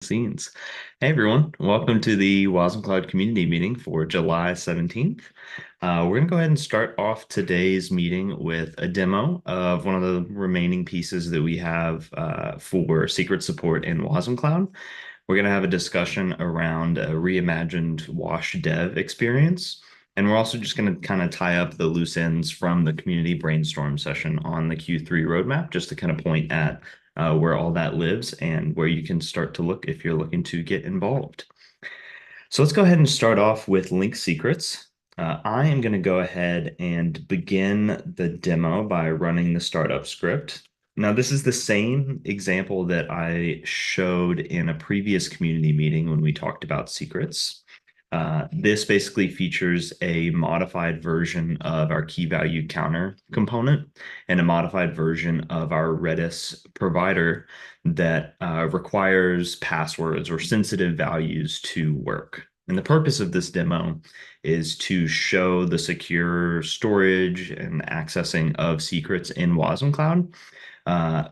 Scenes. Hey everyone, welcome to the wasmCloud community meeting for July 17th. We're going to go ahead and start off today's meeting with a demo of one of the remaining pieces that we have for secret support in wasmCloud. We're going to have a discussion around a reimagined Wash dev experience. And we're also just going to kind of tie up the loose ends from the community brainstorm session on the Q3 roadmap, just to kind of point at where all that lives and where you can start to look if you're looking to get involved. So let's go ahead and start off with link secrets. I am going to go ahead and begin the demo by running the startup script. Now, this is the same example that I showed in a previous community meeting when we talked about secrets. This basically features a modified version of our key value counter component and a modified version of our Redis provider that requires passwords or sensitive values to work. And the purpose of this demo is to show the secure storage and accessing of secrets in wasmCloud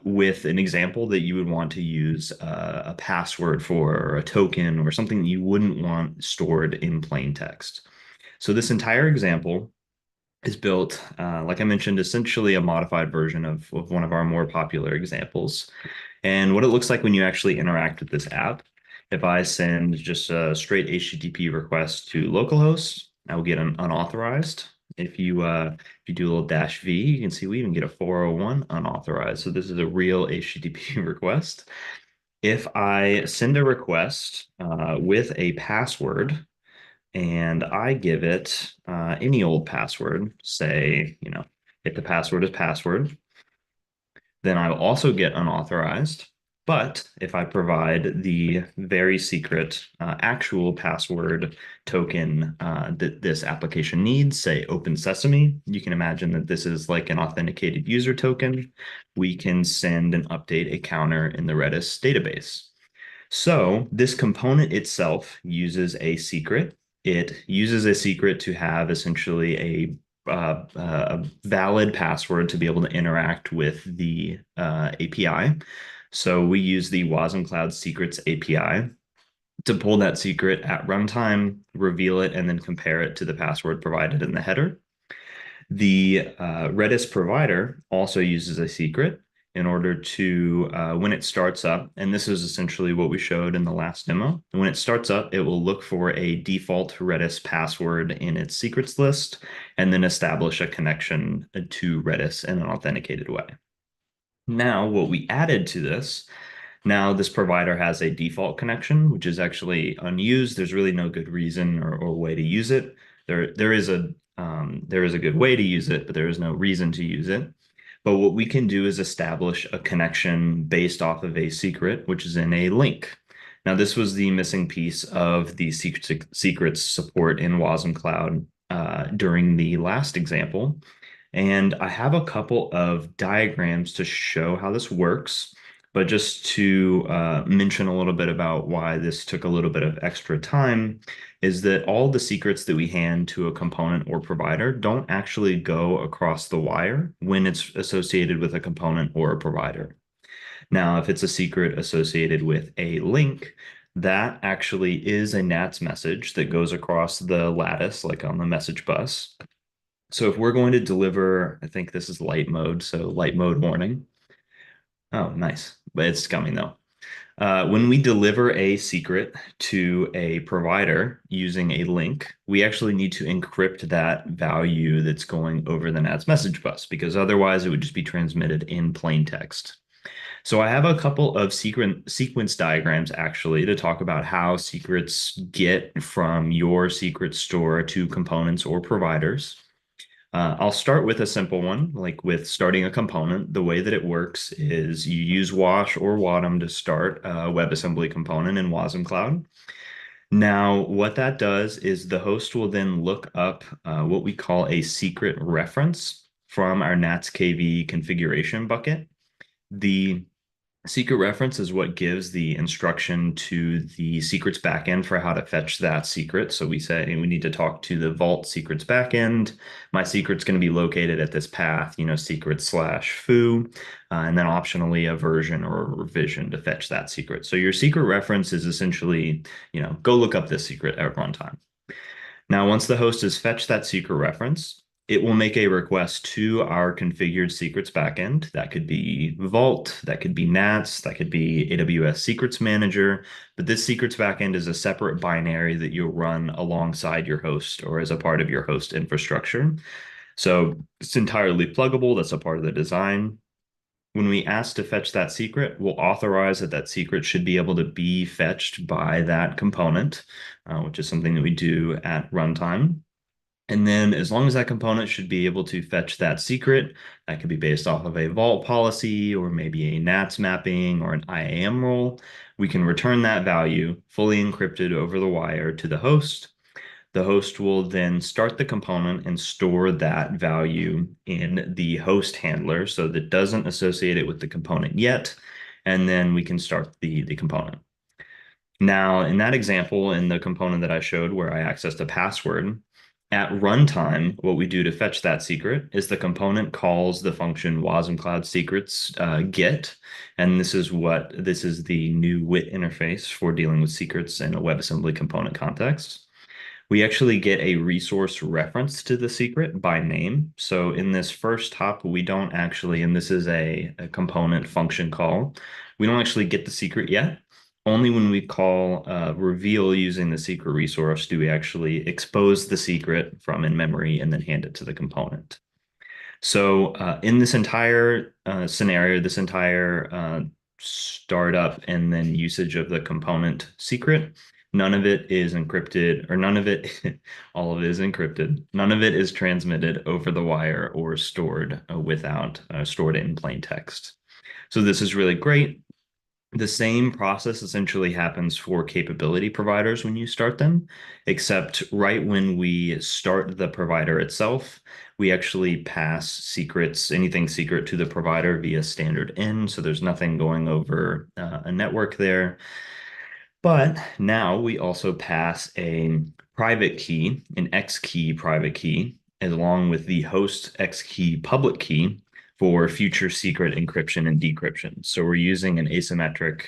with an example that you would want to use a password for, or a token, or something that you wouldn't want stored in plain text. So this entire example is built, like I mentioned, essentially a modified version of one of our more popular examples. And what it looks like when you actually interact with this app, if I send just a straight HTTP request to localhost, I will get an unauthorized. If you do a little -v, you can see we even get a 401 unauthorized. So this is a real HTTP request. If I send a request with a password and I give it any old password, say, if the password is password, then I will also get unauthorized. But if I provide the very secret actual password token that this application needs, say Open Sesame, you can imagine that this is like an authenticated user token. We can send and update a counter in the Redis database. So this component itself uses a secret. It uses a secret to have essentially a valid password to be able to interact with the API. So we use the wasmCloud Secrets API to pull that secret at runtime, reveal it, and then compare it to the password provided in the header. The Redis provider also uses a secret in order to, when it starts up, and this is essentially what we showed in the last demo. When it starts up, it will look for a default Redis password in its secrets list and then establish a connection to Redis in an authenticated way. Now, what we added to this, now this provider has a default connection, which is actually unused. There's really no good reason or way to use it. There is a good way to use it, but there is no reason to use it. But what we can do is establish a connection based off of a secret, which is in a link. Now, this was the missing piece of the secrets support in wasmCloud during the last example. And I have a couple of diagrams to show how this works, but just to mention a little bit about why this took a little bit of extra time is that all the secrets that we hand to a component or provider don't actually go across the wire when it's associated with a component or a provider. Now, if it's a secret associated with a link, that actually is a NATS message that goes across the lattice, like on the message bus. So if we're going to deliver, I think this is light mode, so light mode warning. Oh, nice. But it's coming though. When we deliver a secret to a provider using a link, we actually need to encrypt that value that's going over the NATS message bus because otherwise it would just be transmitted in plain text. So I have a couple of sequence diagrams actually to talk about how secrets get from your secret store to components or providers. I'll start with a simple one, like with starting a component. The way that it works is you use Wash or Wadum to start a WebAssembly component in wasmCloud. Now, what that does is the host will then look up what we call a secret reference from our NATS KV configuration bucket. The Secret reference is what gives the instruction to the secrets backend for how to fetch that secret. So we say we need to talk to the vault secrets backend. My secret's going to be located at this path, secret slash foo, and then optionally a version or a revision to fetch that secret. So your secret reference is essentially, go look up this secret at runtime. Now, once the host has fetched that secret reference, it will make a request to our configured secrets backend. That could be Vault, that could be NATS, that could be AWS Secrets Manager. But this secrets backend is a separate binary that you'll run alongside your host or as a part of your host infrastructure. So it's entirely pluggable. That's a part of the design. When we ask to fetch that secret, we'll authorize that that secret should be able to be fetched by that component, which is something that we do at runtime. And then as long as that component should be able to fetch that secret, that could be based off of a vault policy or maybe a NATS mapping or an IAM role, we can return that value fully encrypted over the wire to the host. The host will then start the component and store that value in the host handler so that doesn't associate it with the component yet. And then we can start the component. Now, in that example, in the component that I showed where I accessed a password, at runtime, what we do to fetch that secret is the component calls the function wasmCloud secrets get, and this is the new WIT interface for dealing with secrets in a WebAssembly component context. We actually get a resource reference to the secret by name. So in this first hop, we don't actually, and this is a component function call, we don't actually get the secret yet. Only when we call reveal using the secret resource do we actually expose the secret from in memory and then hand it to the component. So in this entire scenario, this entire startup and then usage of the component secret, none of it is encrypted, or none of it, all of it is encrypted. None of it is transmitted over the wire or stored stored in plain text. So this is really great. The same process essentially happens for capability providers when you start them, except right when we start the provider itself, we actually pass secrets, anything secret to the provider via standard in. So there's nothing going over a network there. But now we also pass a private key, an X key private key, along with the host X key public key for future secret encryption and decryption. So we're using an asymmetric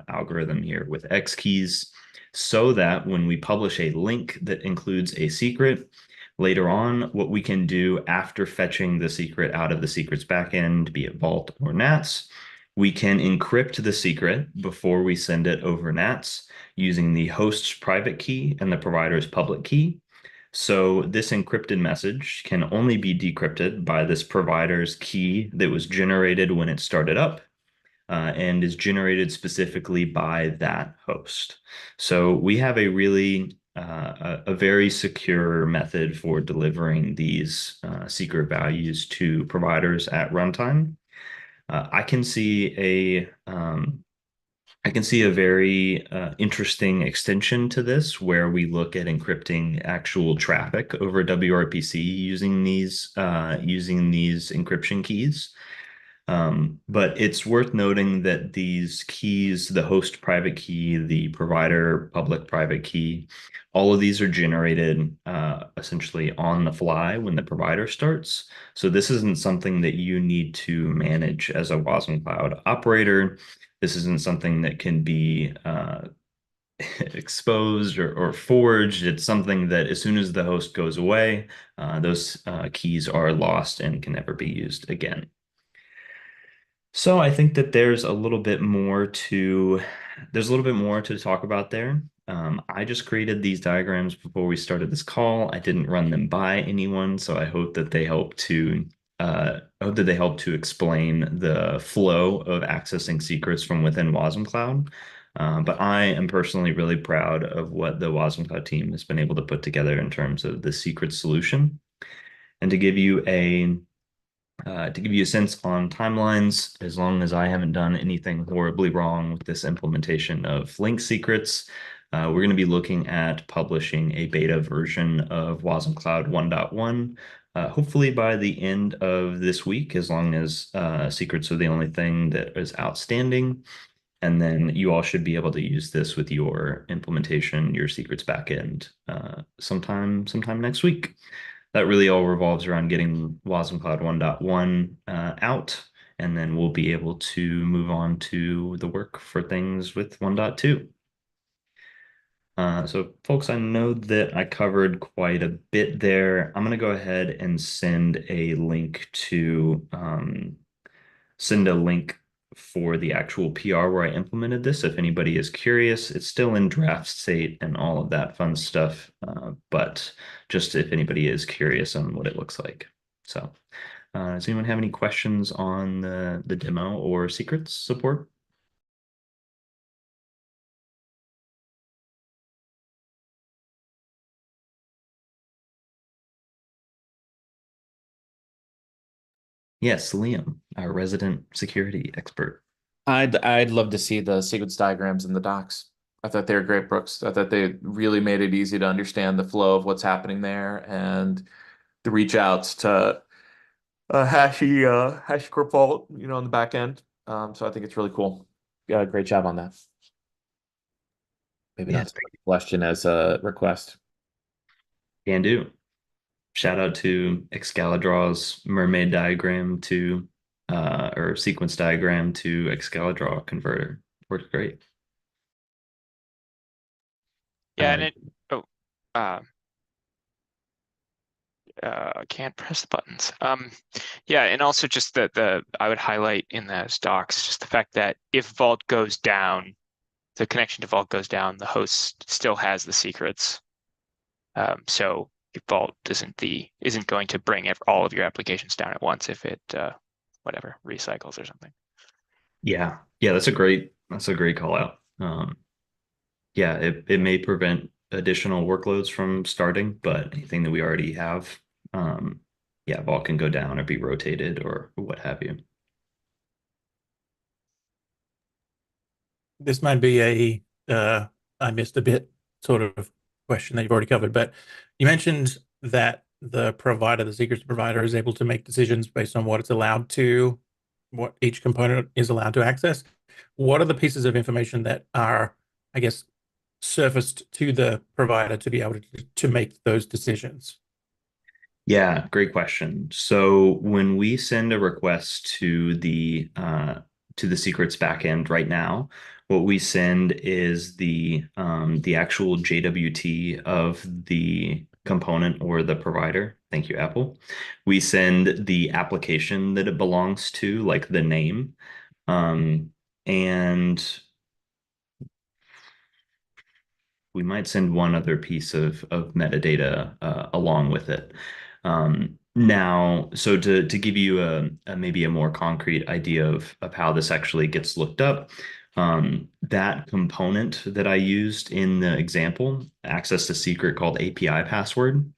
algorithm here with X keys so that when we publish a link that includes a secret, later on, what we can do after fetching the secret out of the secrets backend, be it Vault or NATS, we can encrypt the secret before we send it over NATS using the host's private key and the provider's public key. So this encrypted message can only be decrypted by this provider's key that was generated when it started up and is generated specifically by that host. So we have a really a very secure method for delivering these secret values to providers at runtime. I can see a very interesting extension to this where we look at encrypting actual traffic over WRPC using these encryption keys. But it's worth noting that these keys, the host private key, the provider public private key, all of these are generated essentially on the fly when the provider starts. So this isn't something that you need to manage as a wasmCloud operator. This isn't something that can be exposed or forged. It's something that as soon as the host goes away, those keys are lost and can never be used again. So I think that there's a little bit more to talk about there. I just created these diagrams before we started this call. I didn't run them by anyone, so I hope that they help to explain the flow of accessing secrets from within wasmCloud. But I am personally really proud of what the wasmCloud team has been able to put together in terms of the secret solution. And to give you a sense on timelines, as long as I haven't done anything horribly wrong with this implementation of link secrets, we're going to be looking at publishing a beta version of wasmCloud 1.1 hopefully by the end of this week, as long as secrets are the only thing that is outstanding. And then you all should be able to use this with your implementation, your secrets backend, sometime next week. That really all revolves around getting wasmCloud 1.1 out, and then we'll be able to move on to the work for things with 1.2. So folks, I know that I covered quite a bit there. I'm going to go ahead and send a link for the actual PR where I implemented this. If anybody is curious, it's still in draft state and all of that fun stuff. But just if anybody is curious on what it looks like. So, does anyone have any questions on the demo or secrets support? Yes, Liam, our resident security expert. I'd love to see the sequence diagrams in the docs. I thought they were great, Brooks. I thought they really made it easy to understand the flow of what's happening there and the reach outs to HashiCorp Vault, on the back end. So I think it's really cool. Yeah, great job on that. Maybe not Yes, so much a question as a request. can do. Shout out to Excalibraw's mermaid diagram to or sequence diagram to Excalidraw converter. Works great. Yeah, and Uh, it oh uh can't press the buttons. Yeah, and also just the I would highlight in those docs just the fact that if Vault goes down, the connection to Vault goes down, the host still has the secrets. So if Vault isn't going to bring all of your applications down at once if it whatever recycles or something. yeah, that's a great call out. Yeah, it may prevent additional workloads from starting, but anything that we already have, yeah, Vault can go down or be rotated or what have you. This might be I missed a bit sort of question that you've already covered, but you mentioned that the secrets provider is able to make decisions based on what each component is allowed to access. What are the pieces of information that are, I guess, surfaced to the provider to be able to make those decisions? Yeah, great question. So when we send a request to the secrets backend right now, what we send is the actual JWT of the component or the provider. Thank you, Apple. We send the application that it belongs to, like the name. And we might send one other piece of metadata along with it. Now, so to give you maybe a more concrete idea of how this actually gets looked up, that component that I used in the example accessed a secret called API password.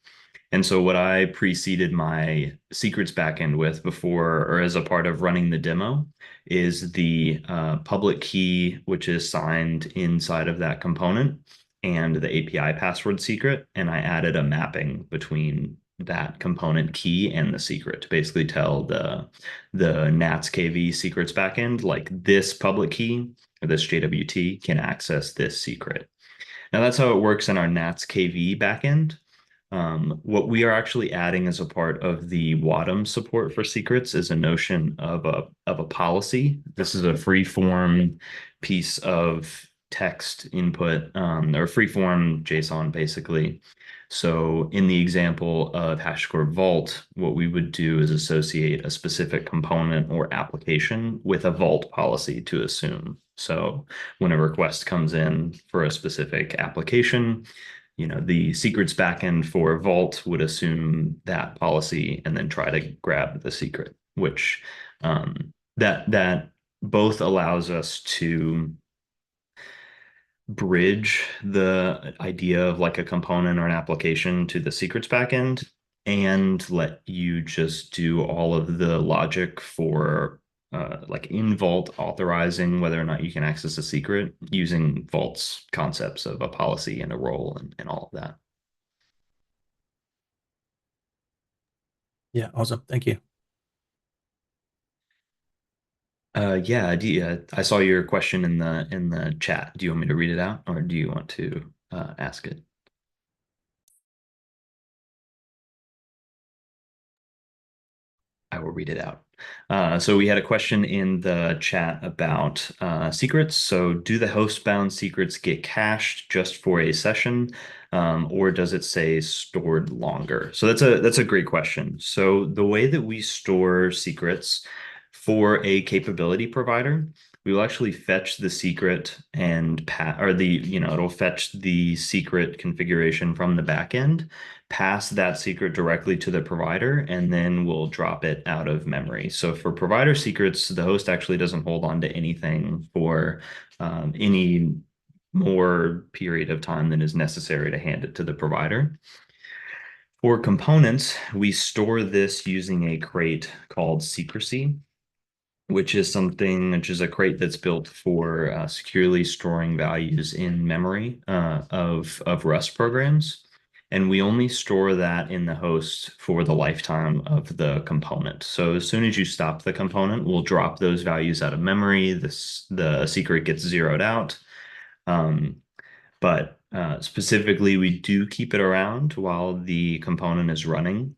And so what I preceded my secrets backend with before or as a part of running the demo is the public key, which is signed inside of that component and the API password secret. And I added a mapping between that component key and the secret to basically tell the NATS KV secrets backend, like this public key or this JWT can access this secret. Now that's how it works in our NATS KV backend. What we are actually adding as a part of the WADM support for secrets is a notion of a policy. This is a free form piece of text input, or free form JSON basically. So in the example of HashiCorp Vault, what we would do is associate a specific component or application with a Vault policy to assume. So when a request comes in for a specific application, the secrets backend for Vault would assume that policy and then try to grab the secret, which that both allows us to bridge the idea of like a component or an application to the secrets backend and let you just do all of the logic for like in Vault authorizing whether or not you can access a secret using Vault's concepts of a policy and a role and all of that. Yeah, awesome. Thank you. Yeah, I saw your question in the chat. Do you want me to read it out, or do you want to ask it? I will read it out. So we had a question in the chat about secrets. So do the host-bound secrets get cached just for a session, or does it say stored longer? So that's a great question. So the way that we store secrets for a capability provider, we will actually fetch the secret and it'll fetch the secret configuration from the backend, pass that secret directly to the provider, and then we'll drop it out of memory. So for provider secrets, the host actually doesn't hold on to anything for any more period of time than is necessary to hand it to the provider. For components, we store this using a crate called secrecy, which is a crate that's built for securely storing values in memory of Rust programs. And we only store that in the host for the lifetime of the component. So as soon as you stop the component, we'll drop those values out of memory. The secret gets zeroed out. But specifically, we do keep it around while the component is running.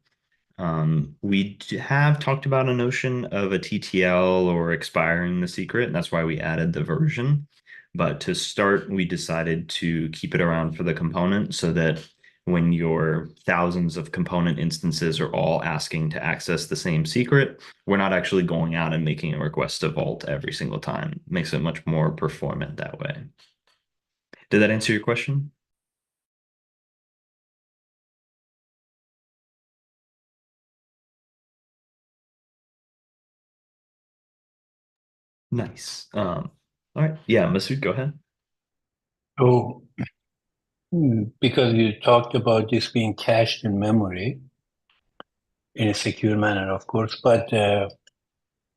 We have talked about a notion of a TTL or expiring the secret, and that's why we added the version. But to start, we decided to keep it around for the component so that when your thousands of component instances are all asking to access the same secret, we're not actually going out and making a request to vault every single time. It makes it much more performant that way. Did that answer your question? Nice. All right. Yeah, Masood, go ahead. So, because you talked about this being cached in memory in a secure manner, of course, but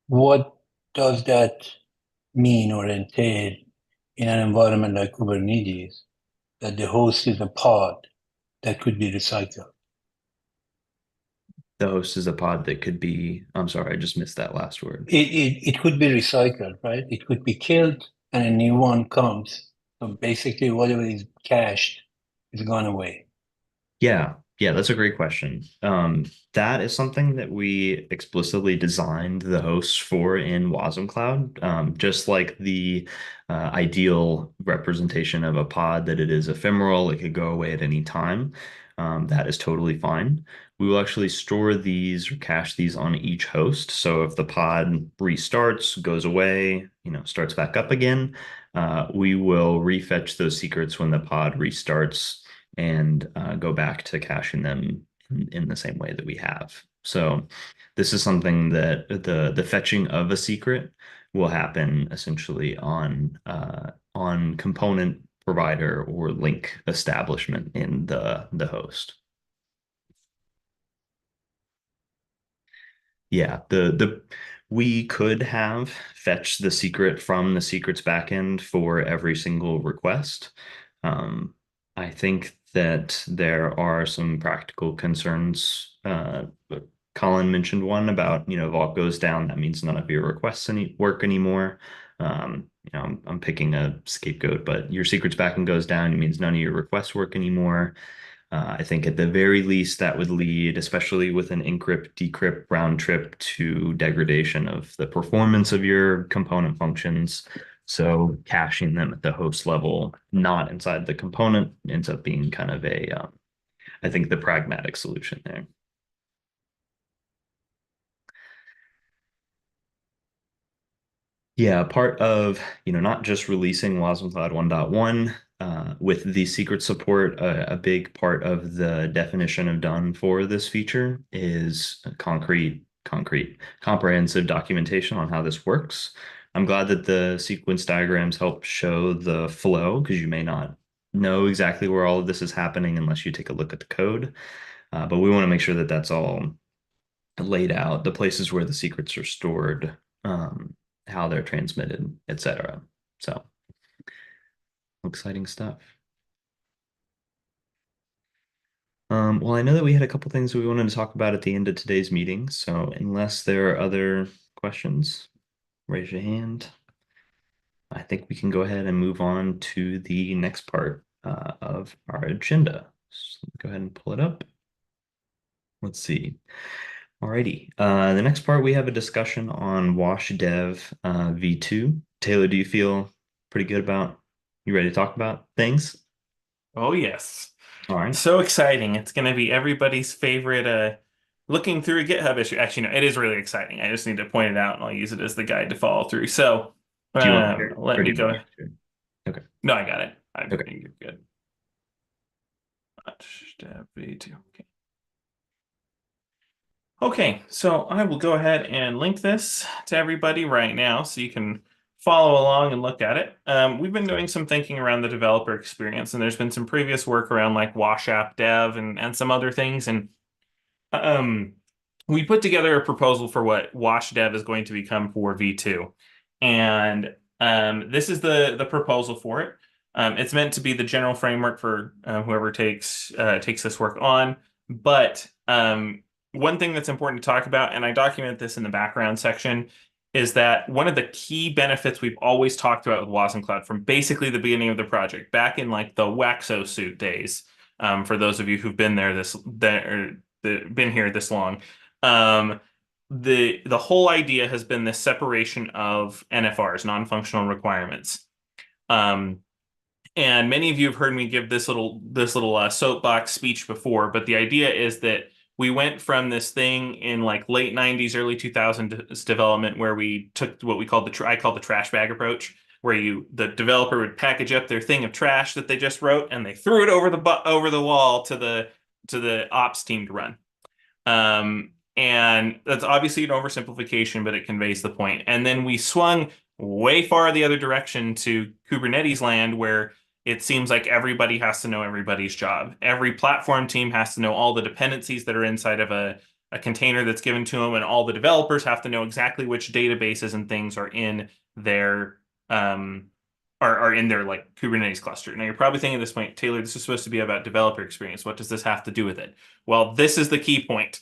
what does that mean or entail in an environment like Kubernetes that the host is a pod that could be recycled? The host is a pod that could be, I'm sorry, I just missed that last word. It could be recycled, right? It could be killed and a new one comes. So basically, whatever is cached is gone away. Yeah, that's a great question. That is something that we explicitly designed the hosts for in wasmCloud. Just like the ideal representation of a pod, that it is ephemeral, it could go away at any time. That is totally fine. We will actually store these or cache these on each host. So if the pod restarts, goes away, starts back up again, we will refetch those secrets when the pod restarts and go back to caching them in the same way that we have. So this is something that the fetching of a secret will happen essentially on component provider or link establishment in the host. Yeah, the we could have fetched the secret from the secrets backend for every single request. I think that there are some practical concerns. Colin mentioned one about, vault goes down, that means none of your requests work anymore. I'm picking a scapegoat, but your secrets backend goes down, it means none of your requests work anymore. I think at the very least that would lead, especially with an encrypt decrypt round trip, to degradation of the performance of your component functions. So caching them at the host level, not inside the component, ends up being kind of I think the pragmatic solution there. Yeah, part of, not just releasing wasmCloud 1.1 with the secret support, a big part of the definition of done for this feature is comprehensive documentation on how this works. I'm glad that the sequence diagrams help show the flow, because you may not know exactly where all of this is happening unless you take a look at the code. But we want to make sure that that's all laid out, the places where the secrets are stored, how they're transmitted, etc. So exciting stuff. Well, I know that we had a couple things we wanted to talk about at the end of today's meeting, so unless there are other questions, raise your hand. I think we can go ahead and move on to the next part of our agenda. So go ahead and pull it up. Let's see. Alrighty. The next part we have a discussion on Wash Dev V2. Taylor, do you feel pretty good about you ready to talk about things? Oh, yes. All right. So exciting. It's going to be everybody's favorite looking through a GitHub issue. Actually, no, it is really exciting. I just need to point it out and I'll use it as the guide to follow through. So Do you want to let or me do you want go. me to share? Okay. No, I got it. I Okay. think you're good. V2. Okay. Okay, so I will go ahead and link this to everybody right now so you can follow along and look at it. We've been doing some thinking around the developer experience, and there's been some previous work around like Wash App Dev and some other things. And we put together a proposal for what Wash Dev is going to become for V2. And this is the proposal for it. It's meant to be the general framework for whoever takes this work on. But one thing that's important to talk about, and I document this in the background section, is that one of the key benefits we've always talked about with wasmCloud from basically the beginning of the project, back in like the Waxo suit days, for those of you who've been there been here this long, the whole idea has been this separation of NFRs, non-functional requirements. And many of you have heard me give this little soapbox speech before, but the idea is that we went from this thing in like late 90s, early 2000s development where we took what we called I call the trash bag approach, where the developer would package up their thing of trash that they just wrote and they threw it over the wall to the ops team to run. And that's obviously an oversimplification, but it conveys the point. And then we swung way far the other direction to Kubernetes land, where it seems like everybody has to know everybody's job. Every platform team has to know all the dependencies that are inside of a container that's given to them, and all the developers have to know exactly which databases and things are in their like Kubernetes cluster. Now you're probably thinking at this point, Taylor, this is supposed to be about developer experience. What does this have to do with it? Well, this is the key point.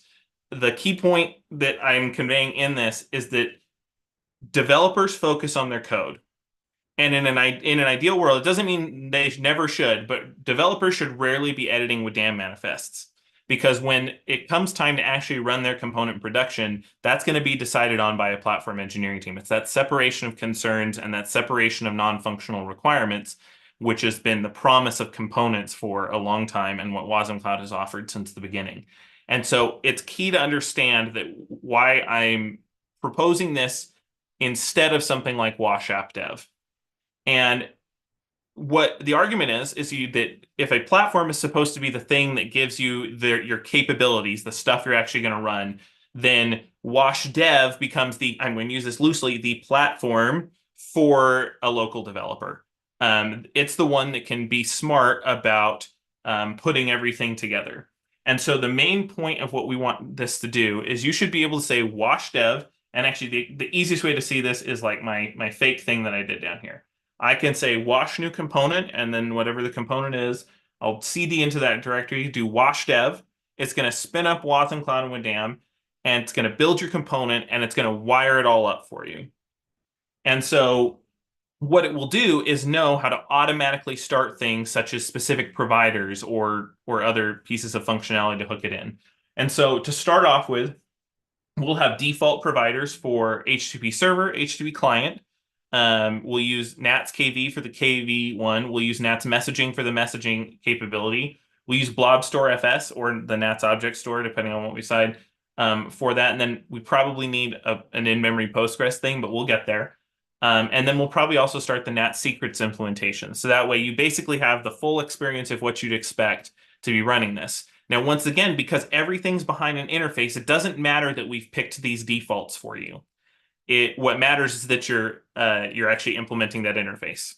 The key point that I'm conveying in this is that developers focus on their code. And in an ideal world, it doesn't mean they never should, but developers should rarely be editing with damn manifests. Because when it comes time to actually run their component in production, that's going to be decided on by a platform engineering team. It's that separation of concerns and that separation of non-functional requirements, which has been the promise of components for a long time and what wasmCloud has offered since the beginning. And so it's key to understand that why I'm proposing this instead of something like Wash App Dev. And what the argument is that if a platform is supposed to be the thing that gives you your capabilities, the stuff you're actually going to run, then Wash Dev becomes I'm going to use this loosely, the platform for a local developer. It's the one that can be smart about putting everything together. And so the main point of what we want this to do is you should be able to say Wash Dev. And actually, the easiest way to see this is like my fake thing that I did down here. I can say wash new component, and then whatever the component is, I'll cd into that directory, do wash dev. It's going to spin up wasmCloud and WDAM, and it's going to build your component, and it's going to wire it all up for you. And so what it will do is know how to automatically start things such as specific providers or other pieces of functionality to hook it in. And so to start off with, we'll have default providers for HTTP server, HTTP client. We'll use NATS KV for the KV one. We'll use NATS messaging for the messaging capability. We'll use Blobstore FS or the NATS object store, depending on what we decide for that. And then we probably need an in-memory Postgres thing, but we'll get there. And then we'll probably also start the NATS secrets implementation. So that way you basically have the full experience of what you'd expect to be running this. Now, once again, because everything's behind an interface, it doesn't matter that we've picked these defaults for you. What matters is that you're actually implementing that interface.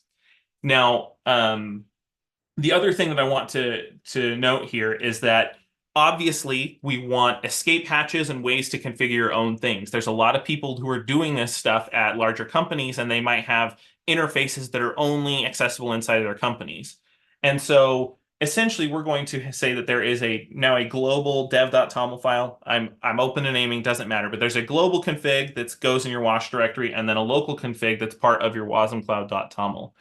Now, the other thing that I want to note here is that obviously we want escape hatches and ways to configure your own things. There's a lot of people who are doing this stuff at larger companies, and they might have interfaces that are only accessible inside of their companies. And so essentially we're going to say that there is now a global dev.toml file. I'm open to naming, doesn't matter, but there's a global config that goes in your wash directory and then a local config that's part of your wasmCloud.toml.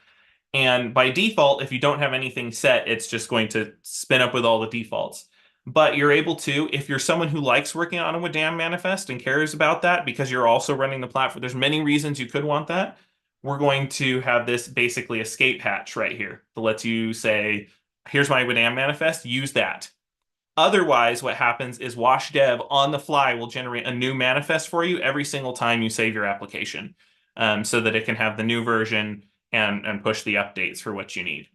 And by default, if you don't have anything set, it's just going to spin up with all the defaults. But you're able to, if you're someone who likes working on a WDAM manifest and cares about that because you're also running the platform, there's many reasons you could want that. We're going to have this basically escape hatch right here that lets you say, here's my WDAM manifest, use that. Otherwise, what happens is wash dev on the fly will generate a new manifest for you every single time you save your application, so that it can have the new version and push the updates for what you need.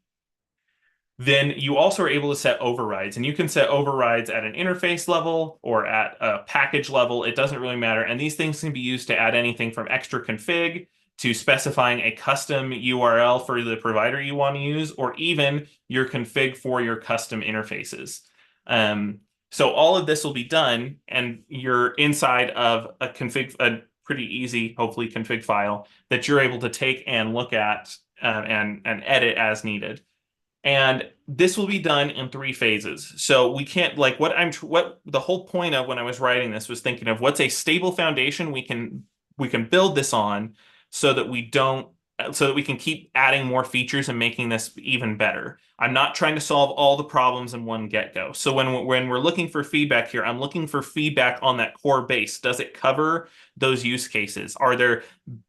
Then you also are able to set overrides, and you can set overrides at an interface level or at a package level. It doesn't really matter. And these things can be used to add anything from extra config to specifying a custom URL for the provider you want to use, or even your config for your custom interfaces. So all of this will be done, and you're inside of a pretty easy, hopefully, config file that you're able to take and look at and edit as needed. And this will be done in 3 phases. So we can't, like, what the whole point of when I was writing this was thinking of what's a stable foundation we can build this on so that we can keep adding more features and making this even better. I'm not trying to solve all the problems in one get-go. So when we're looking for feedback here, I'm looking for feedback on that core base. Does it cover those use cases? Are there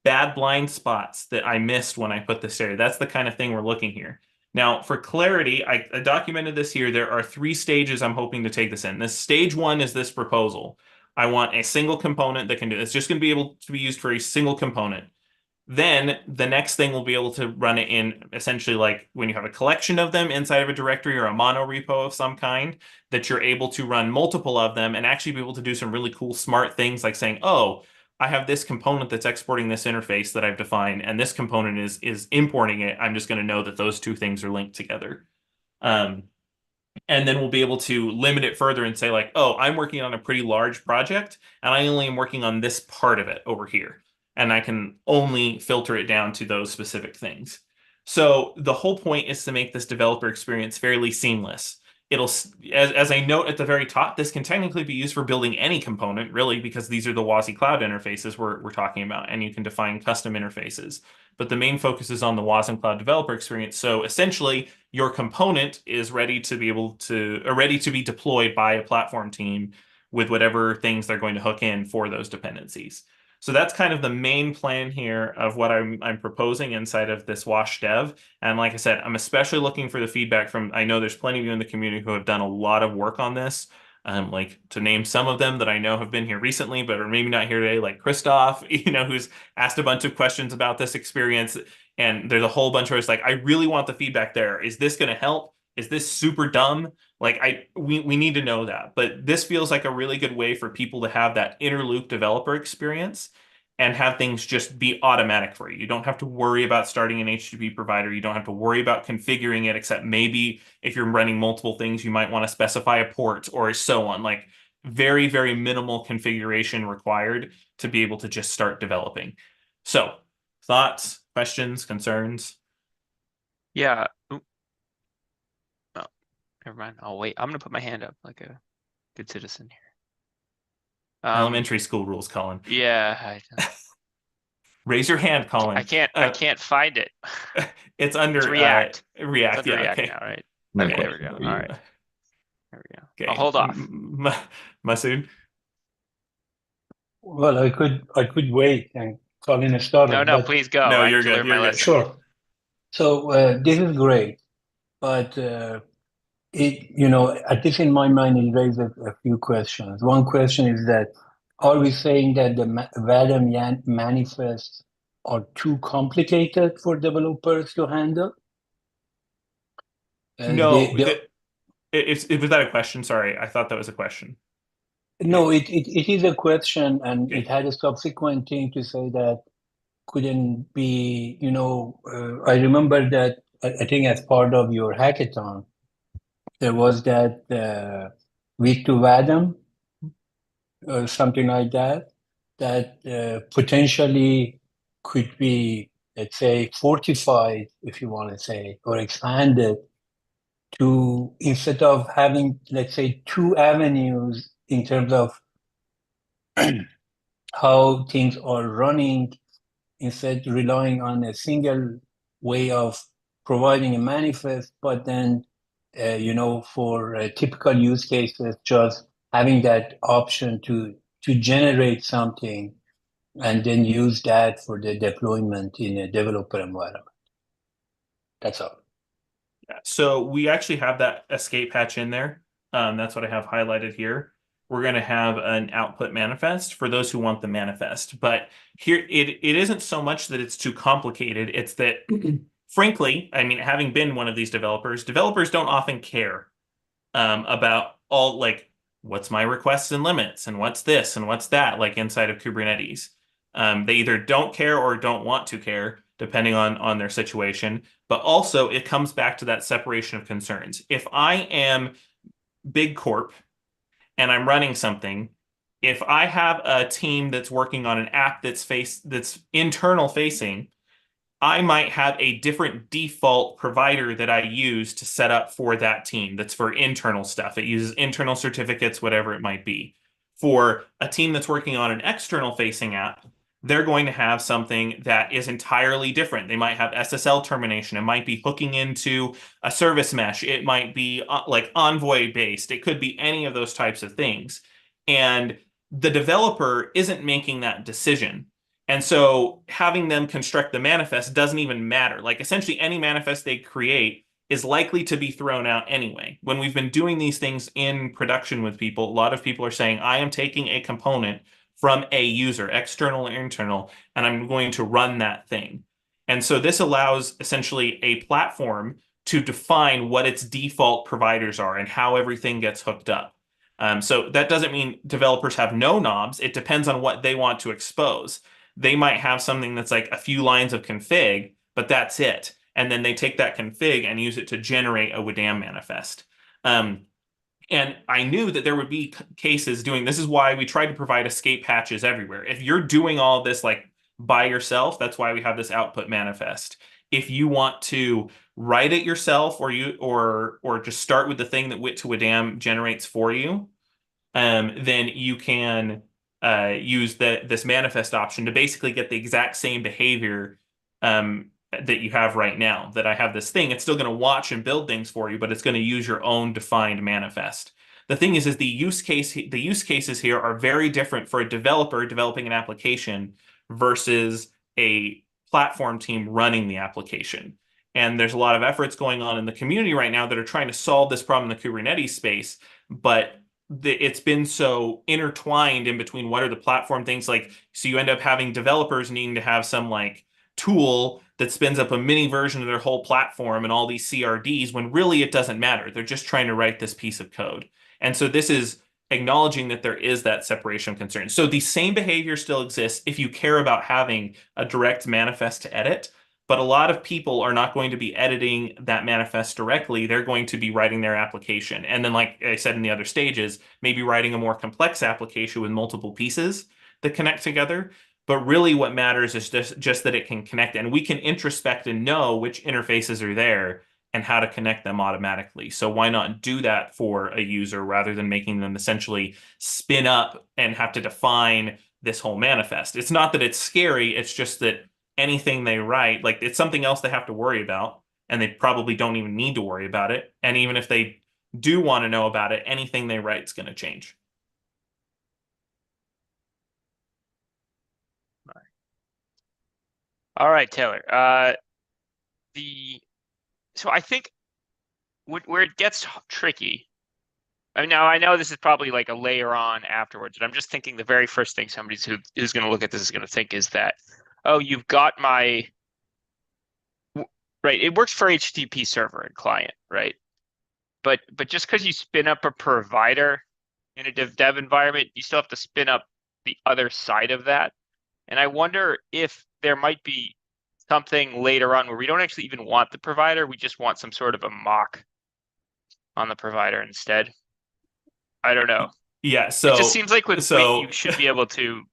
bad blind spots that I missed when I put this there? That's the kind of thing we're looking here. Now, for clarity, I documented this here. There are 3 stages I'm hoping to take this in. This stage 1 is this proposal. I want a single component that can do it. It's just going to be able to be used for a single component. Then the next thing will be able to run it in essentially like when you have a collection of them inside of a directory or a mono repo of some kind, that you're able to run multiple of them and actually be able to do some really cool, smart things like saying, oh, I have this component that's exporting this interface that I've defined, and this component is importing it. I'm just going to know that those 2 things are linked together. And then we'll be able to limit it further and say like, oh, I'm working on a pretty large project, and I only am working on this part of it over here. And I can only filter it down to those specific things. So the whole point is to make this developer experience fairly seamless. It'll, as a note at the very top, this can technically be used for building any component, really, because these are the wasmCloud interfaces we're talking about, and you can define custom interfaces. But the main focus is on the wasmCloud developer experience. So essentially, your component is ready to be deployed by a platform team with whatever things they're going to hook in for those dependencies. So that's kind of the main plan here of what I'm proposing inside of this wash dev. And like I said, I'm especially looking for the feedback from, I know there's plenty of you in the community who have done a lot of work on this. Like to name some of them that I know have been here recently, but are maybe not here today, like Christoph, who's asked a bunch of questions about this experience. And there's a whole bunch where it's like, I really want the feedback there. Is this going to help? Is this super dumb? Like we need to know that. But this feels like a really good way for people to have that inner loop developer experience and have things just be automatic for you. You don't have to worry about starting an HTTP provider. You don't have to worry about configuring it, except maybe if you're running multiple things, you might want to specify a port or so on. Like very, very minimal configuration required to be able to just start developing. So thoughts, questions, concerns? Yeah. Oh, never mind. I'll wait. I'm going to put my hand up like a good citizen here. Elementary school rules, Colin. Yeah. Raise your hand, Colin. I can't find it. It's under React. React. It's under React okay. now, right? No Okay, there we question go. for you. All right. There we go. Okay. I'll hold off. Masood? Well, I could wait and Colin started. No, but please go. No, I you're good, delivered my you're good. lesson. Sure. So this is great, but at least in my mind, it raises a few questions. One question is that, are we saying that the WADM manifests are too complicated for developers to handle? No, it was that a question? Sorry, I thought that was a question. No, it is a question, and Okay. it had a subsequent thing to say that couldn't be, I remember that, I think as part of your hackathon, there was that week to WADM, or something like that, potentially could be, let's say, fortified, if you want to say, or expanded to, instead of having, let's say, two avenues in terms of how things are running, instead relying on a single way of providing a manifest, but then, for typical use cases, just having that option to generate something and then use that for the deployment in a developer environment. That's all. So we actually have that escape hatch in there. That's what I have highlighted here. We're going to have an output manifest for those who want the manifest. But here, it isn't so much that it's too complicated. It's that, frankly, I mean, having been one of these developers don't often care about all, like, what's my requests and limits and what's this and what's that, like inside of Kubernetes. They either don't care or don't want to care, depending on their situation. But also, it comes back to that separation of concerns. If I am big corp and I'm running something, if I have a team that's working on an app that's internal facing, I might have a different default provider that I use to set up for that team that's for internal stuff. It uses internal certificates, whatever it might be. For a team that's working on an external facing app, they're going to have something that is entirely different. They might have SSL termination. It might be hooking into a service mesh. It might be like Envoy based. It could be any of those types of things. And the developer isn't making that decision. And so having them construct the manifest doesn't even matter. Like, essentially any manifest they create is likely to be thrown out anyway. When we've been doing these things in production with people, a lot of people are saying, I am taking a component from a user, external or internal, and I'm going to run that thing. And so this allows essentially a platform to define what its default providers are and how everything gets hooked up. So that doesn't mean developers have no knobs. It depends on what they want to expose. They might have something that's like a few lines of config, but that's it. And then they take that config and use it to generate a WDAM manifest. And I knew that there would be cases doing this. Is why we try to provide escape hatches everywhere. If you're doing all this like by yourself, that's why we have this output manifest. If you want to write it yourself, or just start with the thing that WIT to WDAM generates for you, then you can use this manifest option to basically get the exact same behavior that you have right now. That I have this thing, it's still going to watch and build things for you, but it's going to use your own defined manifest. The thing is the use cases here are very different for a developer developing an application versus a platform team running the application. And there's a lot of efforts going on in the community right now that are trying to solve this problem in the Kubernetes space, but it's been so intertwined in between what are the platform things like. So you end up having developers needing to have some like tool that spins up a mini version of their whole platform and all these CRDs, when really it doesn't matter. They're just trying to write this piece of code. And so this is acknowledging that there is that separation of concerns. So the same behavior still exists if you care about having a direct manifest to edit. But a lot of people are not going to be editing that manifest directly. They're going to be writing their application. And then, like I said in the other stages, maybe writing a more complex application with multiple pieces that connect together. But really what matters is just that it can connect. And we can introspect and know which interfaces are there and how to connect them automatically. So why not do that for a user rather than making them essentially spin up and have to define this whole manifest? It's not that it's scary. It's just that anything they write, like, it's something else they have to worry about, and they probably don't even need to worry about it. And even if they do want to know about it, anything they write is going to change. All right, Taylor. So I think where it gets tricky. I mean, now I know this is probably like a layer on afterwards, but I'm just thinking the very first thing somebody who's going to look at this is going to think is that, oh, you've got my right. It works for HTTP server and client, right? But just because you spin up a provider in a dev environment, you still have to spin up the other side of that. And I wonder if there might be something later on where we don't actually even want the provider. We just want some sort of a mock on the provider instead. I don't know. Yeah, so it just seems like with WIT, you should be able to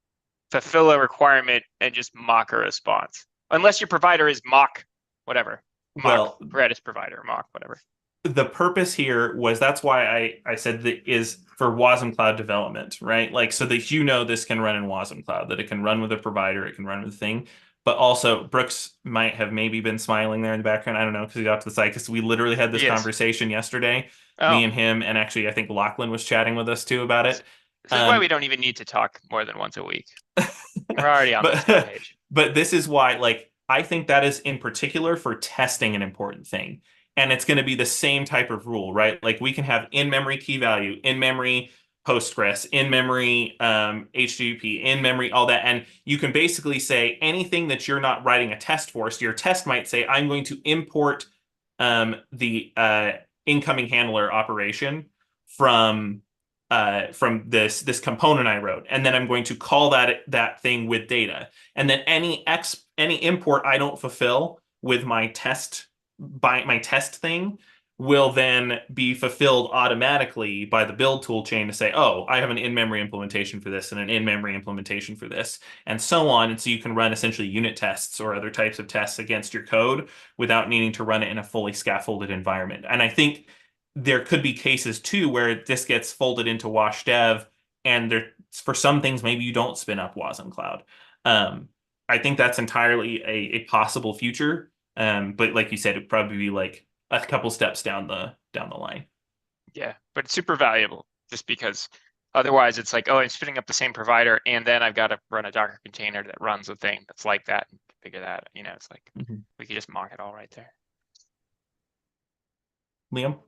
fulfill a requirement and just mock a response. Unless your provider is mock, whatever. Mock Redis provider, mock, whatever. the purpose here was, that's why I said that is for wasmCloud development, right? Like, so that this can run in wasmCloud, that it can run with a provider, it can run with a thing. But also, Brooks might have maybe been smiling there in the background. I don't know, because he got to the site, because we literally had this He is. conversation yesterday. Oh, Me and him, and actually, I think Lachlan was chatting with us too about it. this is why we don't even need to talk more than once a week. We're already on the same but page. but this is why, like, I think that is in particular for testing an important thing. And it's going to be the same type of rule, right? Like, we can have in-memory key value, in-memory Postgres, in-memory HTTP, in-memory, all that. And you can basically say anything that you're not writing a test for. So your test might say, I'm going to import the incoming handler operation from this component I wrote, and then I'm going to call that thing with data, and then any import I don't fulfill with my test thing will then be fulfilled automatically by the build tool chain to say, oh, I have an in-memory implementation for this and an in-memory implementation for this, and so on. And so you can run essentially unit tests or other types of tests against your code without needing to run it in a fully scaffolded environment. And I think there could be cases too where this gets folded into Wash Dev, and there, for some things, maybe you don't spin up wasmCloud. I think that's entirely a possible future. But like you said, it'd probably be like a couple steps down the line. Yeah, but it's super valuable just because otherwise it's like, oh, I'm spinning up the same provider and then I've got to run a Docker container that runs a thing that's like that and configure that. It's like we could just mock it all right there. Liam?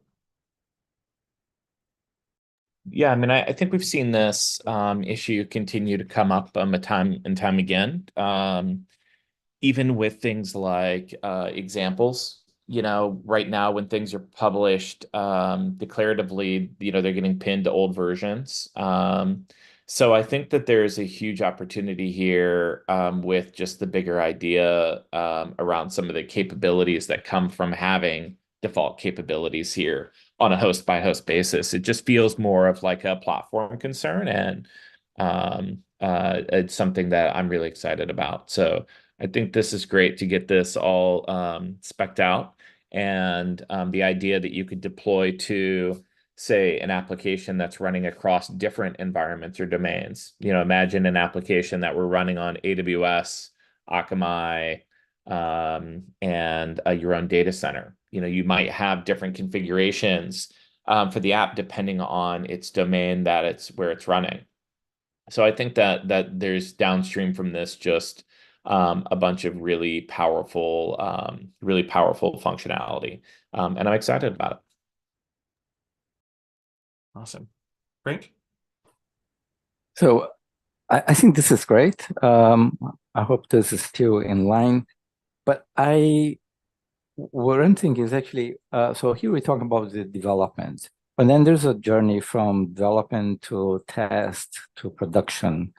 Yeah, I mean, I think we've seen this issue continue to come up time and time again, even with things like examples. Right now when things are published declaratively, they're getting pinned to old versions. So I think that there's a huge opportunity here with just the bigger idea around some of the capabilities that come from having default capabilities here on a host by host basis. It just feels more of like a platform concern, and it's something that I'm really excited about. So I think this is great to get this all specced out, and the idea that you could deploy to, say, an application that's running across different environments or domains. Imagine an application that we're running on AWS, Akamai, and your own data center. You might have different configurations for the app depending on its domain where it's running. So I think that there's downstream from this just a bunch of really powerful functionality, and I'm excited about it. Awesome. Frank? So I think this is great. I hope this is still in line. But one thing is actually, so here we're talking about the development, but then there's a journey from development to test to production.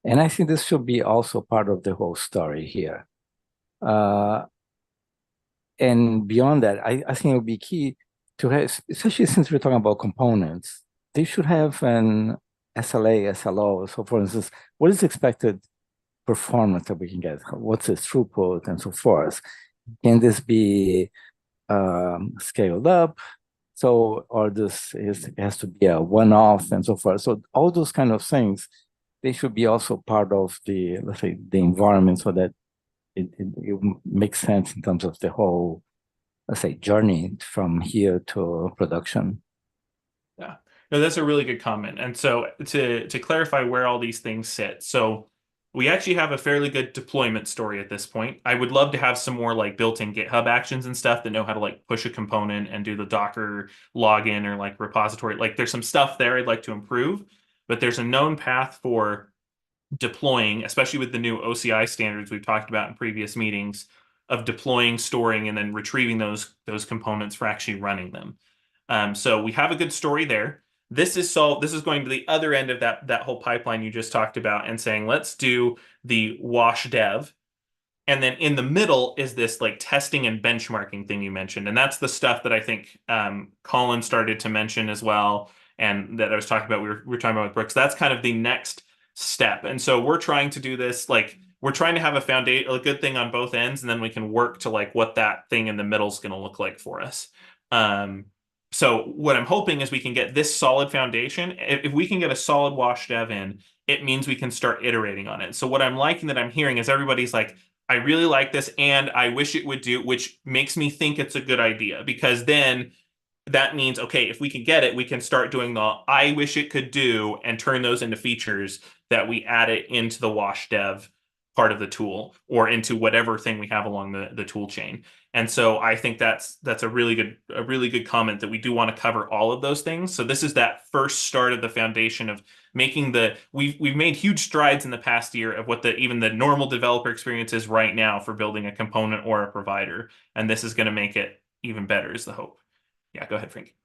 And I think this should be also part of the whole story here. And beyond that, I think it would be key to have, especially since we're talking about components, they should have an SLA, SLO. So for instance, what is expected performance that we can get? What's its throughput and so forth? Can this be scaled up? So, or this has to be a one-off and so forth. So all those kind of things, they should be also part of the, let's say, the environment, so that it makes sense in terms of the whole, let's say, journey from here to production. Yeah, no, that's a really good comment. And so to clarify where all these things sit, so we actually have a fairly good deployment story at this point. I would love to have some more like built-in GitHub actions and stuff that know how to like push a component and do the Docker login or like repository. Like, there's some stuff there I'd like to improve, but there's a known path for deploying, especially with the new OCI standards we've talked about in previous meetings, of deploying, storing, and then retrieving those components for actually running them. So we have a good story there. This is going to the other end of that whole pipeline you just talked about, and saying, let's do the wash dev. And then in the middle is this like testing and benchmarking thing you mentioned. And that's the stuff that I think Colin started to mention as well, and that I was talking about, we were talking about with Brooks. That's kind of the next step. And so we're trying to do this, like, we're trying to have a good thing on both ends, and then we can work to like what that thing in the middle is going to look like for us. So what I'm hoping is we can get this solid foundation. If we can get a solid wash dev in, it means we can start iterating on it. So what I'm liking that I'm hearing is everybody's like, I really like this and I wish it would do, which makes me think it's a good idea, because then that means, okay, if we can get it, we can start doing the I wish it could do and turn those into features that we add it into the wash dev part of the tool or into whatever thing we have along the tool chain. And so I think that's a really good comment, that we do want to cover all of those things. So this is that first start of the foundation of making we've made huge strides in the past year of what even the normal developer experience is right now for building a component or a provider. And this is going to make it even better, is the hope. Yeah, go ahead, Frank.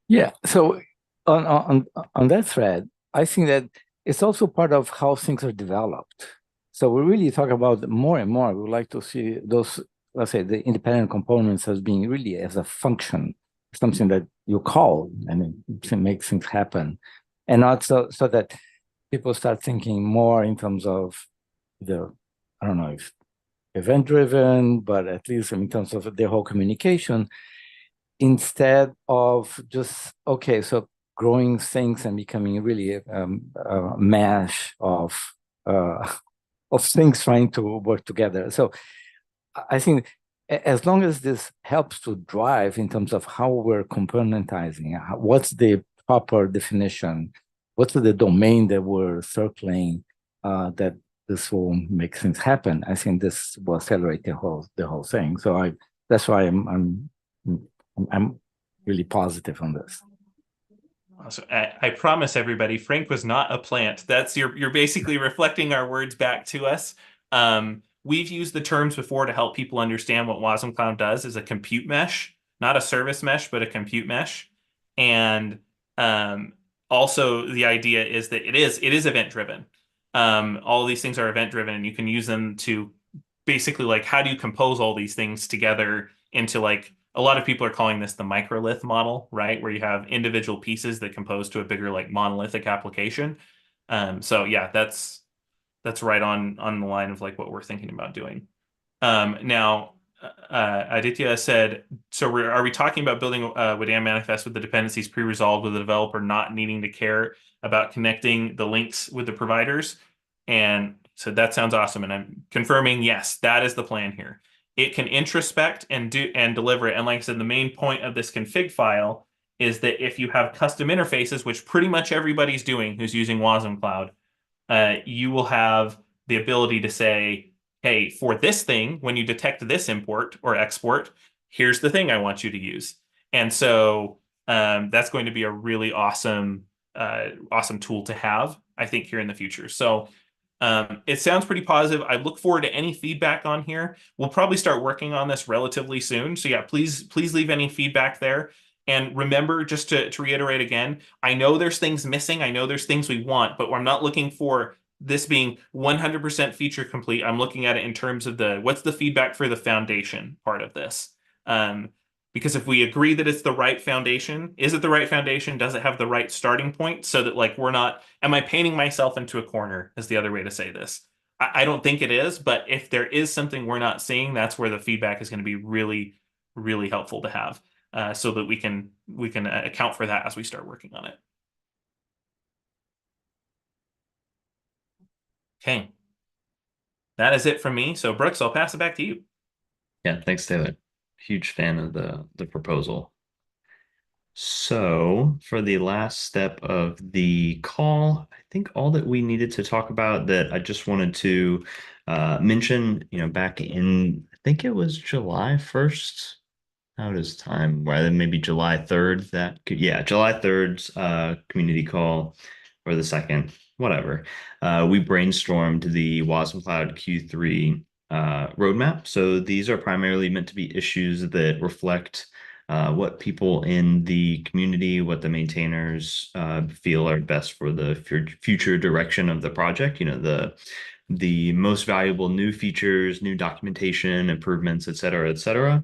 Yeah. So on that thread, I think that it's also part of how things are developed. So we really talk about more and more. We would like to see those, let's say, the independent components as being really as a function, something that you call and it makes things happen, and not so that people start thinking more in terms of I don't know if event driven, but at least in terms of the whole communication, instead of just, okay, so growing things and becoming really a mash of things trying to work together. So I think as long as this helps to drive in terms of how we're componentizing, what's the proper definition, what's the domain that we're circling, that this will make things happen. I think this will accelerate the whole thing. So that's why I'm really positive on this. So I promise everybody, Frank was not a plant. That's you're basically reflecting our words back to us. We've used the terms before to help people understand what wasmCloud does as a compute mesh, not a service mesh, but a compute mesh. And also the idea is that it is event driven. All these things are event driven, and you can use them to basically, like, how do you compose all these things together into, like, a lot of people are calling this the microlith model, right? Where you have individual pieces that compose to a bigger, like, monolithic application. So yeah, that's right on the line of, like, what we're thinking about doing. Now, Aditya said, so are we talking about building WDAM manifest with the dependencies pre-resolved with the developer not needing to care about connecting the links with the providers? And so that sounds awesome. And I'm confirming, yes, that is the plan here. It can introspect and deliver it. And like I said, the main point of this config file is that if you have custom interfaces, which pretty much everybody's doing who's using wasmCloud, you will have the ability to say, hey, for this thing, when you detect this import or export, here's the thing I want you to use. And so that's going to be a really awesome tool to have, I think, here in the future. So it sounds pretty positive. I look forward to any feedback on here. We'll probably start working on this relatively soon. So yeah, please leave any feedback there. And remember, just to reiterate again, I know there's things missing. I know there's things we want, but I'm not looking for this being 100% feature complete. I'm looking at it in terms of what's the feedback for the foundation part of this. Because if we agree that it's the right foundation, is it the right foundation? Does it have the right starting point? So that, like, am I painting myself into a corner, is the other way to say this. I don't think it is, but if there is something we're not seeing, that's where the feedback is going to be really, really helpful to have, so that we can account for that as we start working on it. Okay. That is it from me. So Brooks, I'll pass it back to you. Yeah, thanks, Taylor. Huge fan of the proposal. So for the last step of the call, I think all that we needed to talk about that I just wanted to mention, back in, I think it was July 1st. How does time, rather than maybe July 3rd, July 3rd's community call, or the 2nd, whatever. We brainstormed the wasmCloud Q3 roadmap. So these are primarily meant to be issues that reflect what people in the community, what the maintainers feel are best for the future direction of the project. The most valuable new features, new documentation, improvements, et cetera, et cetera.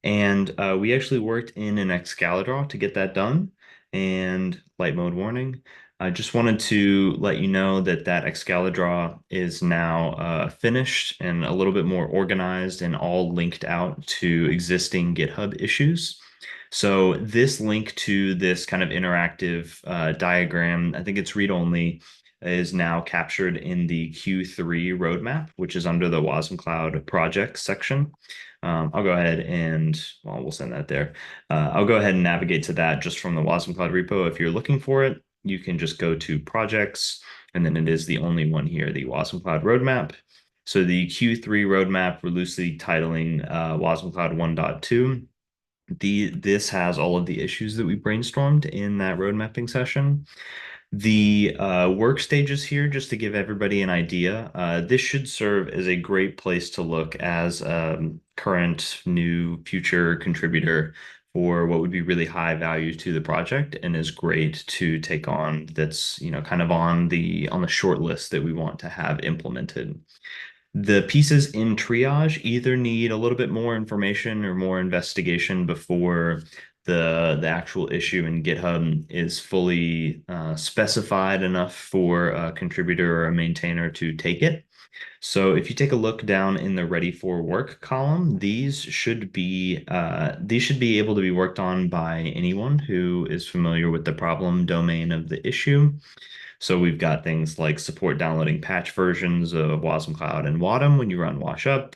And we actually worked in an Excalibur to get that done. And light mode warning. I just wanted to let you know that Excalibur is now finished and a little bit more organized and all linked out to existing GitHub issues. So this link to this kind of interactive diagram, I think it's read-only, is now captured in the Q3 roadmap, which is under the wasmCloud projects section. I'll go ahead and, well, we'll send that there. I'll go ahead and navigate to that just from the wasmCloud repo. If you're looking for it, you can just go to projects, and then it is the only one here, the wasmCloud roadmap. So the Q3 roadmap, we're loosely titling wasmCloud 1.2. This has all of the issues that we brainstormed in that road mapping session. The work stages here, just to give everybody an idea, this should serve as a great place to look as current, new, future contributor for what would be really high value to the project and is great to take on. That's, you know, kind of on the short list that we want to have implemented. The pieces in triage either need a little bit more information or more investigation before the actual issue in GitHub is fully specified enough for a contributor or a maintainer to take it. So if you take a look down in the ready for work column, these should be able to be worked on by anyone who is familiar with the problem domain of the issue. So we've got things like support downloading patch versions of wasmCloud and Wadum when you run washup,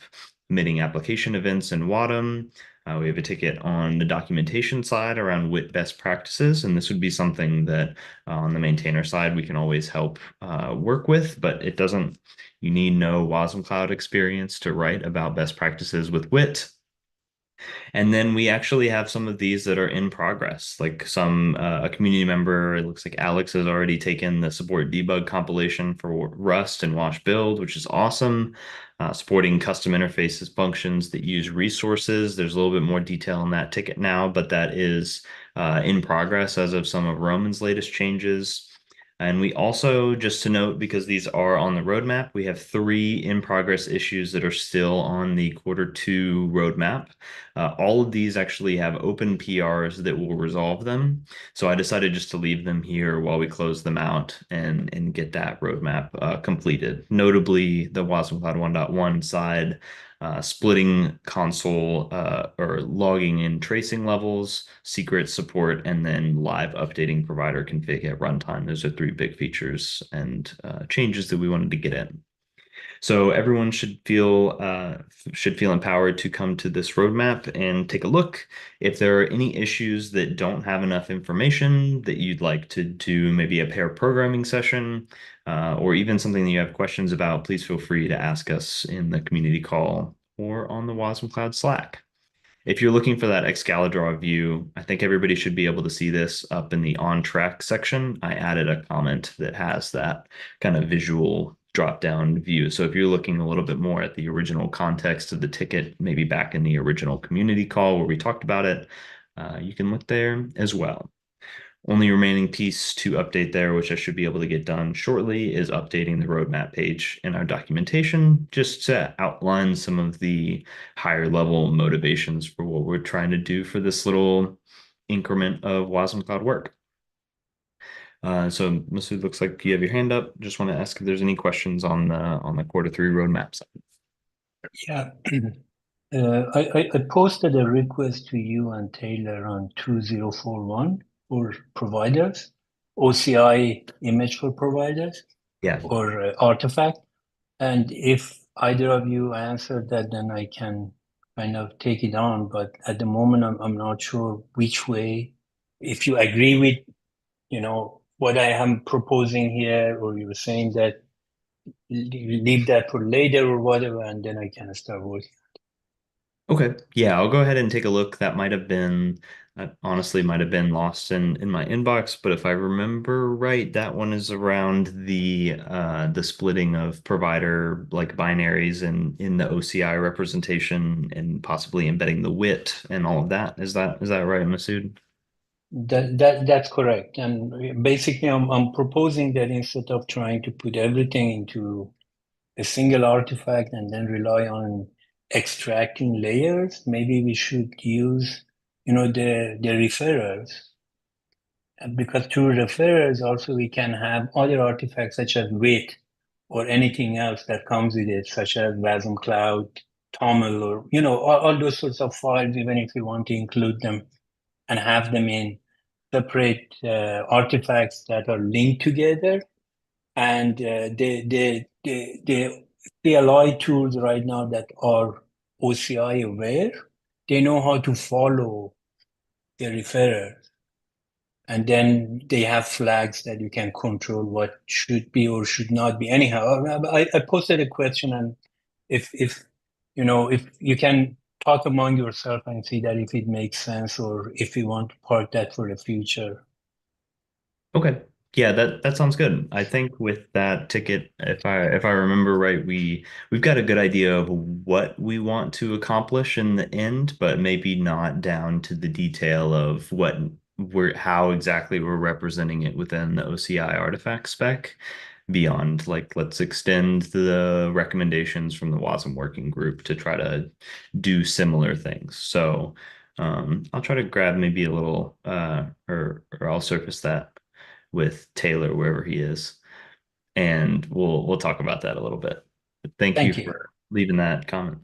emitting application events in Wadum. We have a ticket on the documentation side around WIT best practices, and this would be something that on the maintainer side we can always help work with, but it doesn't, you need no wasmCloud experience to write about best practices with WIT. And then we actually have some of these that are in progress, like a community member, it looks like Alex has already taken the support debug compilation for Rust and Wash build, which is awesome. Supporting custom interfaces functions that use resources. There's a little bit more detail in that ticket now, but that is in progress as of some of Roman's latest changes. And we also, just to note, because these are on the roadmap, we have 3 in progress issues that are still on the Q2 roadmap. All of these actually have open PRs that will resolve them. So I decided just to leave them here while we close them out and get that roadmap completed. Notably, the wasmCloud 1.1 side, splitting console or logging in tracing levels, secret support, and then live updating provider config at runtime. Those are 3 big features and changes that we wanted to get in. So everyone should feel empowered to come to this roadmap and take a look. If there are any issues that don't have enough information that you'd like to do, maybe a pair programming session, or even something that you have questions about, please feel free to ask us in the community call or on the wasmCloud Slack. If you're looking for that Excalibur view, I think everybody should be able to see this up in the on track section. I added a comment that has that kind of visual drop down view. So if you're looking a little bit more at the original context of the ticket, maybe back in the original community call where we talked about it, you can look there as well. Only remaining piece to update there, which I should be able to get done shortly, is updating the roadmap page in our documentation, just to outline some of the higher level motivations for what we're trying to do for this little increment of wasmCloud work. So Masood, looks like you have your hand up. Just want to ask if there's any questions on the Q3 roadmap side. Yeah. I posted a request to you and Taylor on 2041 for providers, OCI image for providers, Yeah. or artifact. And if either of you answered that, then I can kind of take it on. But at the moment, I'm not sure which way. If you agree with, what I am proposing here, or you're saying that leave that for later or whatever, and then I can start working. Okay. Yeah, I'll go ahead and take a look. That might have been, honestly, might have been lost in my inbox, but if I remember right, that one is around the splitting of provider like binaries and in the OCI representation and possibly embedding the WIT and all of that. Is that right, Masood? That's correct. And basically, I'm proposing that instead of trying to put everything into a single artifact and then rely on extracting layers, maybe we should use, the referrers. Because through referrers also we can have other artifacts such as WIT or anything else that comes with it, such as wasmCloud, TOML, or all those sorts of files, even if we want to include them. and have them in separate artifacts that are linked together. And the CLI tools right now that are OCI aware, they know how to follow the referrer. And then they have flags that you can control what should be or should not be. Anyhow, I posted a question, and if if you can talk among yourself and see that if it makes sense or if you want to park that for the future. Okay. Yeah, that sounds good. I think with that ticket, if I remember right, we've got a good idea of what we want to accomplish in the end, but maybe not down to the detail of how exactly we're representing it within the OCI artifact spec beyond like let's extend the recommendations from the WASM working group to try to do similar things. So I'll try to grab maybe a little or I'll surface that with Taylor wherever he is, and we'll talk about that a little bit. But thank you Thank you. for leaving that comment.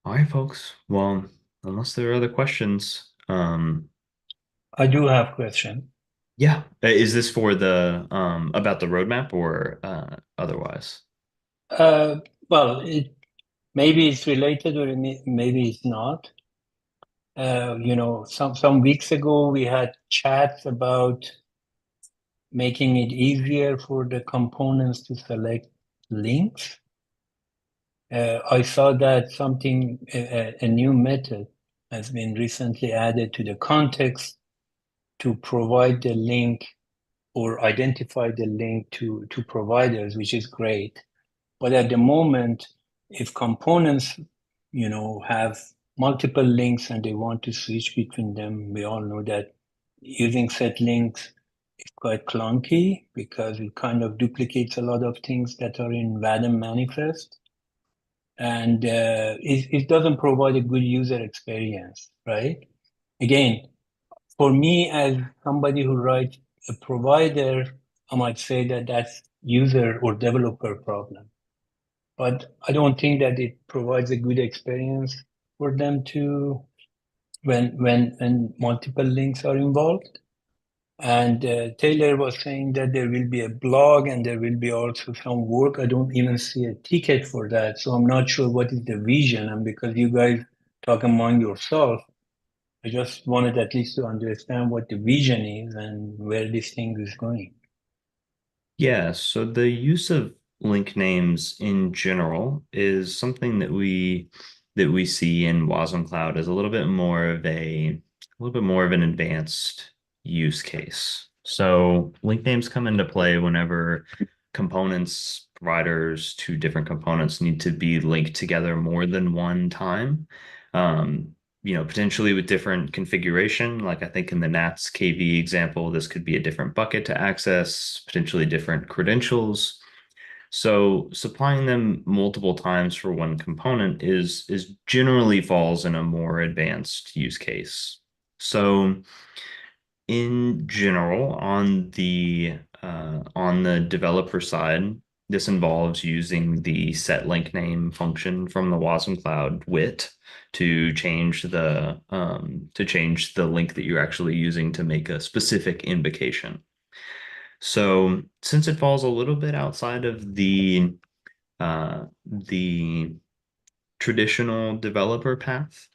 All right, folks. Well, unless there are other questions, I do have question. yeah. Is this for the about the roadmap or otherwise? Uh, well, maybe it's related or maybe it's not. Some weeks ago we had chats about making it easier for the components to select links. I saw that a new method has been recently added to the context to provide the link or identify the link to providers, which is great. But at the moment, if components, have multiple links and they want to switch between them, we all know that using set links is quite clunky because it kind of duplicates a lot of things that are in WADM manifest. And it doesn't provide a good user experience, right? Again, for me, as somebody who writes a provider, I might say that that's user or developer problem. But I don't think that it provides a good experience for them to when multiple links are involved. And Taylor was saying that there will be a blog and there will be also some work. I don't even see a ticket for that. So I'm not sure what is the vision. And because you guys talk among yourself, I just wanted at least to understand what the vision is and where this thing is going. Yeah, so the use of link names in general is something that we see in wasmCloud as a little bit more of an advanced use case. So link names come into play whenever components, providers to different components need to be linked together more than one time. Potentially with different configuration, like I think in the NATS KV example, this could be a different bucket to access, potentially different credentials. So supplying them multiple times for one component is generally falls in a more advanced use case. So in general, on the developer side, this involves using the set link name function from the wasmCloud WIT to change the link that you're actually using to make a specific invocation. So since it falls a little bit outside of the traditional developer path,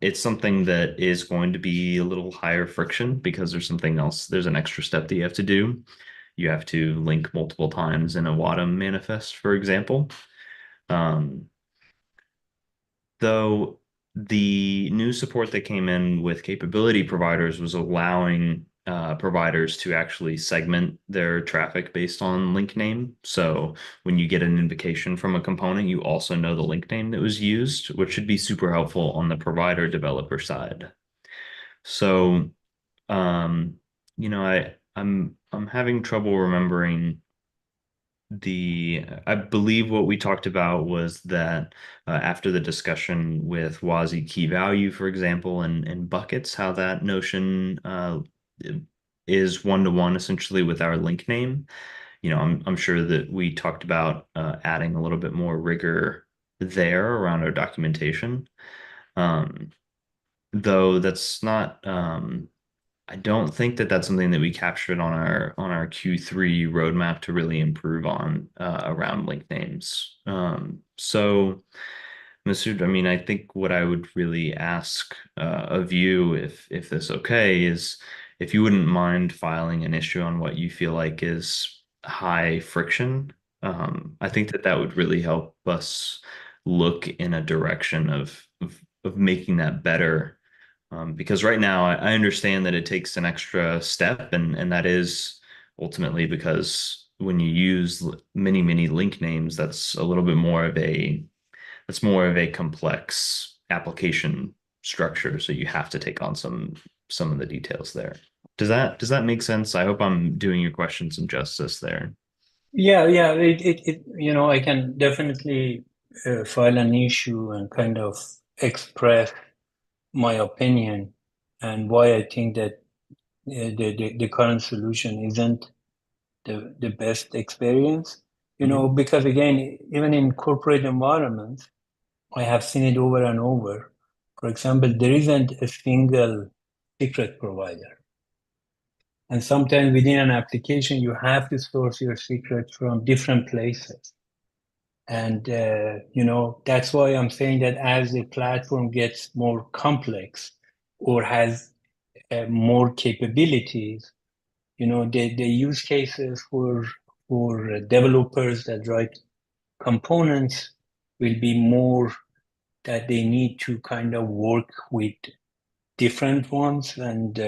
it's something that is going to be a little higher friction because there's an extra step that you have to do. You have to link multiple times in a WADM manifest, for example. Though the new support that came in with capability providers was allowing providers to actually segment their traffic based on link name. So when you get an invocation from a component, you also know the link name that was used, which should be super helpful on the provider developer side. So, I'm having trouble remembering I believe what we talked about was that after the discussion with WASI key value, for example, and buckets, how that notion is one-to-one essentially with our link name. I'm sure that we talked about adding a little bit more rigor there around our documentation. Though that's not I don't think that that's something that we captured on our Q3 roadmap to really improve on around link names. So Masood, I mean, I think what I would really ask of you, if this okay, is if you wouldn't mind filing an issue on what you feel like is high friction. I think that that would really help us look in a direction of making that better. Because right now, I understand that it takes an extra step, and that is ultimately because when you use many link names, that's more of a complex application structure. So you have to take on some of the details there. Does that make sense? I hope I'm doing your question some justice there. Yeah, I can definitely file an issue and kind of express my opinion and why I think that the current solution isn't the best experience. Because again, even in corporate environments, I have seen it over and over. For example, there isn't a single secret provider. And sometimes within an application, you have to source your secrets from different places. And, that's why I'm saying that as the platform gets more complex or has more capabilities, the use cases for developers that write components will be more that they need to kind of work with different ones. And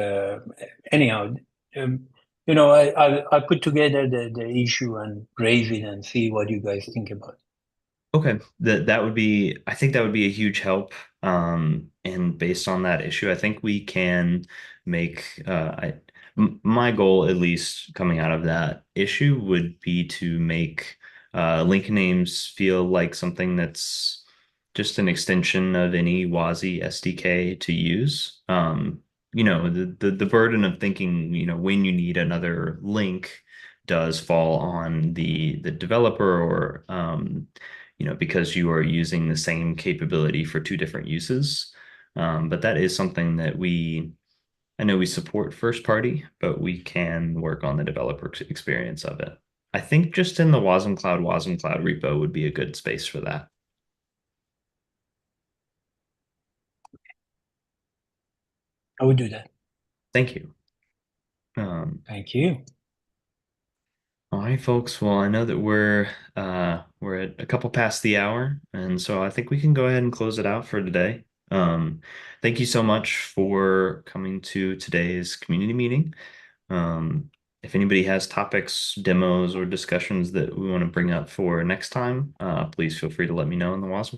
anyhow, I put together the issue and raise it and see what you guys think about it. Okay, that would be, I think that would be a huge help. And based on that issue, I think we can make my goal, at least coming out of that issue, would be to make link names feel like something that's just an extension of any WASI SDK to use. The burden of thinking, when you need another link does fall on the developer, or because you are using the same capability for two different uses. But that is something that I know we support first party, but we can work on the developer experience of it. I think just in the wasmCloud repo would be a good space for that. I would do that. Thank you. Thank you. All right, folks. Well, I know that we're at a couple past the hour, and so I think we can go ahead and close it out for today. Thank you so much for coming to today's community meeting. If anybody has topics, demos, or discussions that we want to bring up for next time, please feel free to let me know in the WasmCloud